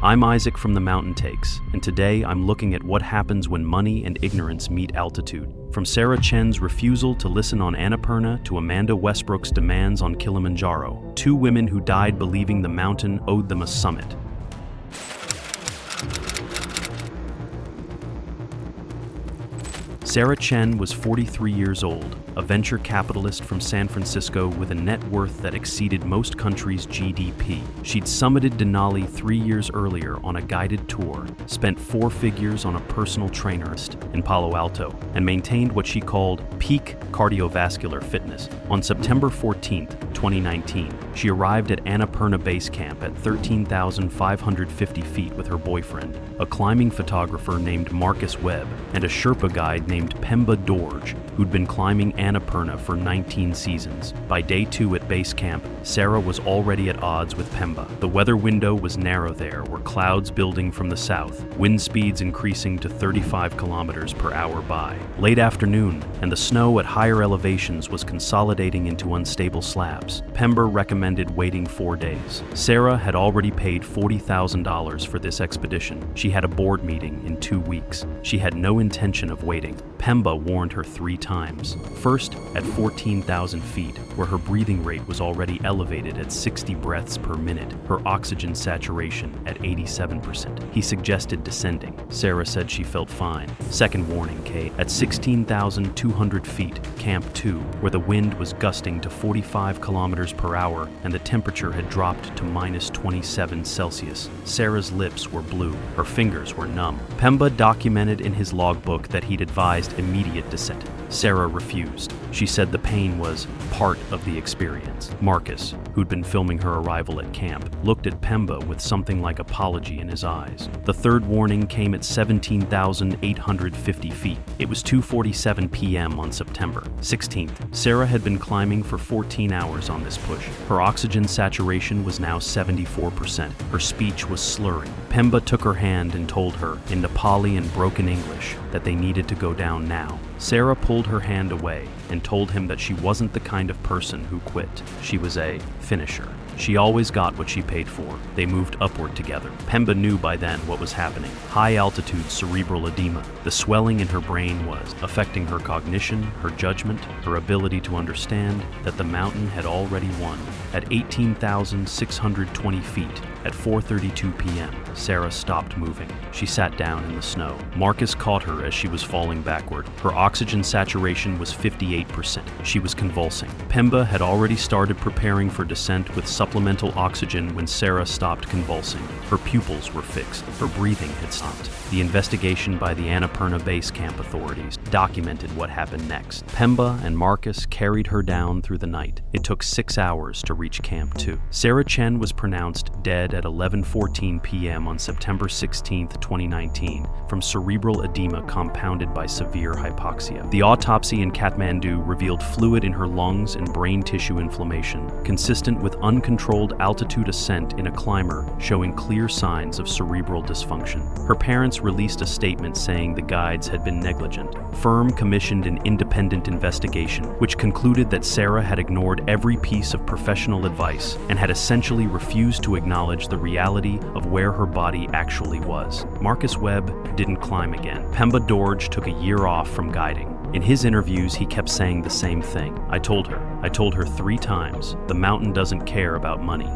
I'm Isaac from the Mountain Takes, and today I'm looking at what happens when money and ignorance meet altitude. From Sarah Chen's refusal to listen on Annapurna to Amanda Westbrook's demands on Kilimanjaro, two women who died believing the mountain owed them a summit. Sarah Chen was 43 years old, a venture capitalist from San Francisco with a net worth that exceeded most countries' GDP. She'd summited Denali 3 years earlier on a guided tour, spent 4 figures on a personal trainerist in Palo Alto, and maintained what she called peak cardiovascular fitness. On September 14, 2019, she arrived at Annapurna Base Camp at 13,550 feet with her boyfriend, a climbing photographer named Marcus Webb, and a Sherpa guide named Pemba Dorje, who'd been climbing Annapurna for 19 seasons. By day 2 at base camp, Sarah was already at odds with Pemba. The weather window was narrow there, were clouds building from the south, wind speeds increasing to 35 kilometers per hour by late afternoon, and the snow at higher elevations was consolidating into unstable slabs. Pemba recommended waiting 4 days. Sarah had already paid $40,000 for this expedition. She had a board meeting in 2 weeks. She had no intention of waiting. Pemba warned her 3 times. First, at 14,000 feet, where her breathing rate was already elevated at 60 breaths per minute, her oxygen saturation at 87%. He suggested descending. Sarah said she felt fine. Second warning came at 16,200 feet, Camp 2, where the wind was gusting to 45 kilometers per hour and the temperature had dropped to minus 27 Celsius. Sarah's lips were blue. Her fingers were numb. Pemba documented in his logbook that he'd advised immediate descent. Sarah refused. She said the pain was part of the experience. Marcus, who'd been filming her arrival at camp, looked at Pemba with something like apology in his eyes. The third warning came at 17,850 feet. It was 2:47 p.m. on September 16th. Sarah had been climbing for 14 hours on this push. Her oxygen saturation was now 74%. Her speech was slurring. Pemba took her hand and told her, in Nepali and broken English, that they needed to go down now. Sarah pulled her hand away and told him that she wasn't the kind of person who quit. She was a finisher. She always got what she paid for. They moved upward together. Pemba knew by then what was happening. High-altitude cerebral edema. The swelling in her brain was affecting her cognition, her judgment, her ability to understand that the mountain had already won. At 18,620 feet, at 4:32 p.m., Sarah stopped moving. She sat down in the snow. Marcus caught her as she was falling backward. Her oxygen saturation was 58%. She was convulsing. Pemba had already started preparing for descent with supplemental oxygen when Sarah stopped convulsing. Her pupils were fixed. Her breathing had stopped. The investigation by the Annapurna Base Camp authorities documented what happened next. Pemba and Marcus carried her down through the night. It took 6 hours to reach Camp 2. Sarah Chen was pronounced dead at 11:14 p.m. on September 16, 2019, from cerebral edema compounded by severe hypoxia. The autopsy in Kathmandu revealed fluid in her lungs and brain tissue inflammation, consistent with uncontrolled altitude ascent in a climber, showing clear signs of cerebral dysfunction. Her parents released a statement saying the guides had been negligent. Firm commissioned an independent investigation, which concluded that Sarah had ignored every piece of professional advice and had essentially refused to acknowledge the reality of where her body actually was. Marcus Webb didn't climb again. Pemba Dorje took a year off from guiding. In his interviews, he kept saying the same thing. I told her 3 times, the mountain doesn't care about money.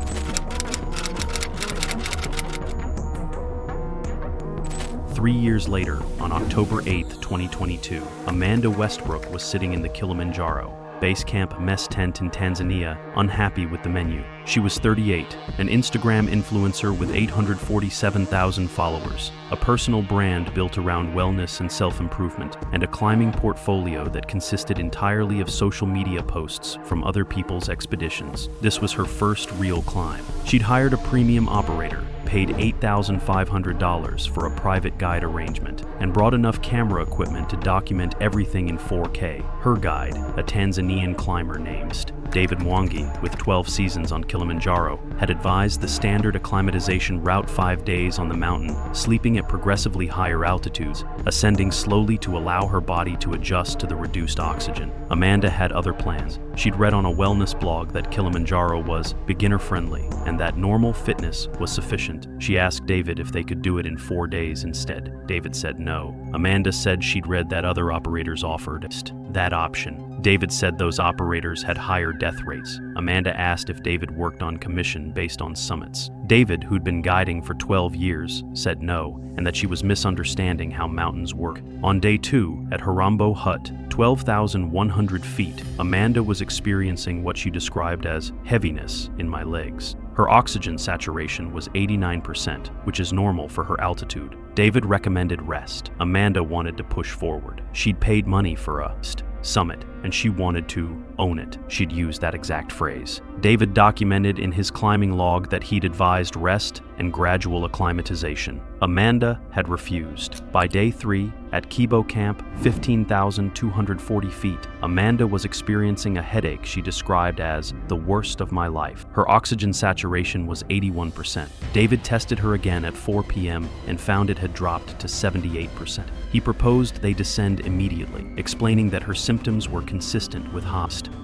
Three years later, on October 8, 2022, Amanda Westbrook was sitting in the Kilimanjaro base camp mess tent in Tanzania, unhappy with the menu. She was 38, an Instagram influencer with 847,000 followers, a personal brand built around wellness and self-improvement, and a climbing portfolio that consisted entirely of social media posts from other people's expeditions. This was her first real climb. She'd hired a premium operator, paid $8,500 for a private guide arrangement, and brought enough camera equipment to document everything in 4K. Her guide, a Tanzanian climber named David Mwangi, with 12 seasons on Kilimanjaro, had advised the standard acclimatization route: 5 days on the mountain, sleeping at progressively higher altitudes, ascending slowly to allow her body to adjust to the reduced oxygen. Amanda had other plans. She'd read on a wellness blog that Kilimanjaro was beginner-friendly and that normal fitness was sufficient. She asked David if they could do it in 4 days instead. David said no. Amanda said she'd read that other operators offered that option. David said those operators had higher death rates. Amanda asked if David worked on commission based on summits. David, who'd been guiding for 12 years, said no, and that she was misunderstanding how mountains work. On day 2, at Harambo Hut, 12,100 feet, Amanda was experiencing what she described as heaviness in my legs. Her oxygen saturation was 89%, which is normal for her altitude. David recommended rest. Amanda wanted to push forward. She'd paid money for a summit, and she wanted to own it. She'd used that exact phrase. David documented in his climbing log that he'd advised rest and gradual acclimatization. Amanda had refused. By day 3, at Kibo Camp, 15,240 feet, Amanda was experiencing a headache she described as the worst of my life. Her oxygen saturation was 81%. David tested her again at 4 p.m. and found it had dropped to 78%. He proposed they descend immediately, explaining that her symptoms were consistent with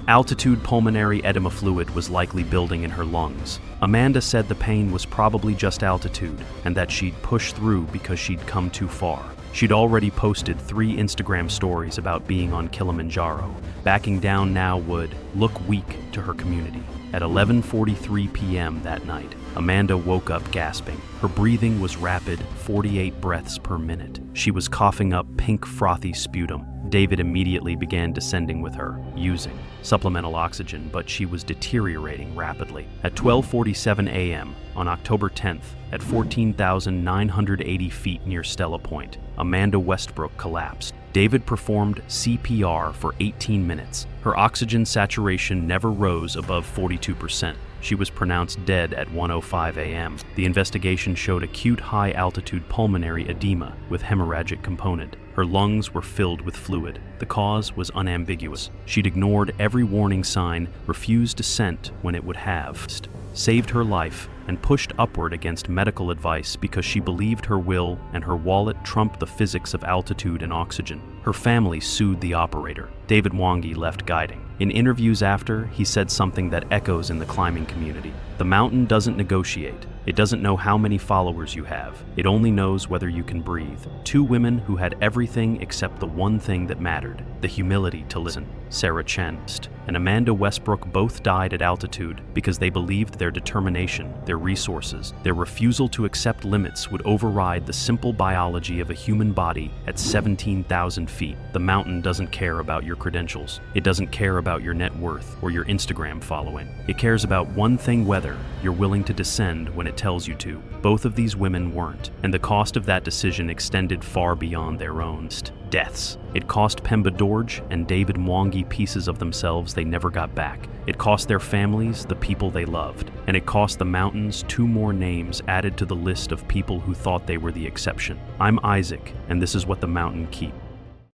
altitude. Pulmonary edema fluid was likely building in her lungs. Amanda said the pain was probably just altitude and that she'd pushed through because she'd come too far. She'd already posted 3 Instagram stories about being on Kilimanjaro. Backing down now would look weak to her community. At 11:43 p.m. that night, Amanda woke up gasping. Her breathing was rapid, 48 breaths per minute. She was coughing up pink, frothy sputum. David immediately began descending with her, using supplemental oxygen, but she was deteriorating rapidly. At 12:47 a.m. on October 10th, at 14,980 feet near Stella Point, Amanda Westbrook collapsed. David performed CPR for 18 minutes. Her oxygen saturation never rose above 42%. She was pronounced dead at 1:05 a.m. The investigation showed acute high-altitude pulmonary edema with hemorrhagic component. Her lungs were filled with fluid. The cause was unambiguous. She'd ignored every warning sign, refused descent when it would have saved her life, and pushed upward against medical advice because she believed her will and her wallet trumped the physics of altitude and oxygen. Her family sued the operator. David Mwangi left guiding. In interviews after, he said something that echoes in the climbing community. The mountain doesn't negotiate. It doesn't know how many followers you have. It only knows whether you can breathe. 2 women who had everything except the one thing that mattered, the humility to listen. Sarah Chen and Amanda Westbrook both died at altitude because they believed their determination, their resources, their refusal to accept limits would override the simple biology of a human body at 17,000 feet. The mountain doesn't care about your credentials. It doesn't care about your net worth or your Instagram following. It cares about one thing: whether you're willing to descend when it tells you to. Both of these women weren't, and the cost of that decision extended far beyond their own deaths. It cost Pemba Dorje and David Mwangi pieces of themselves they never got back. It cost their families the people they loved. And it cost the mountains 2 more names added to the list of people who thought they were the exception. I'm Isaac, and this is what the mountain keeps.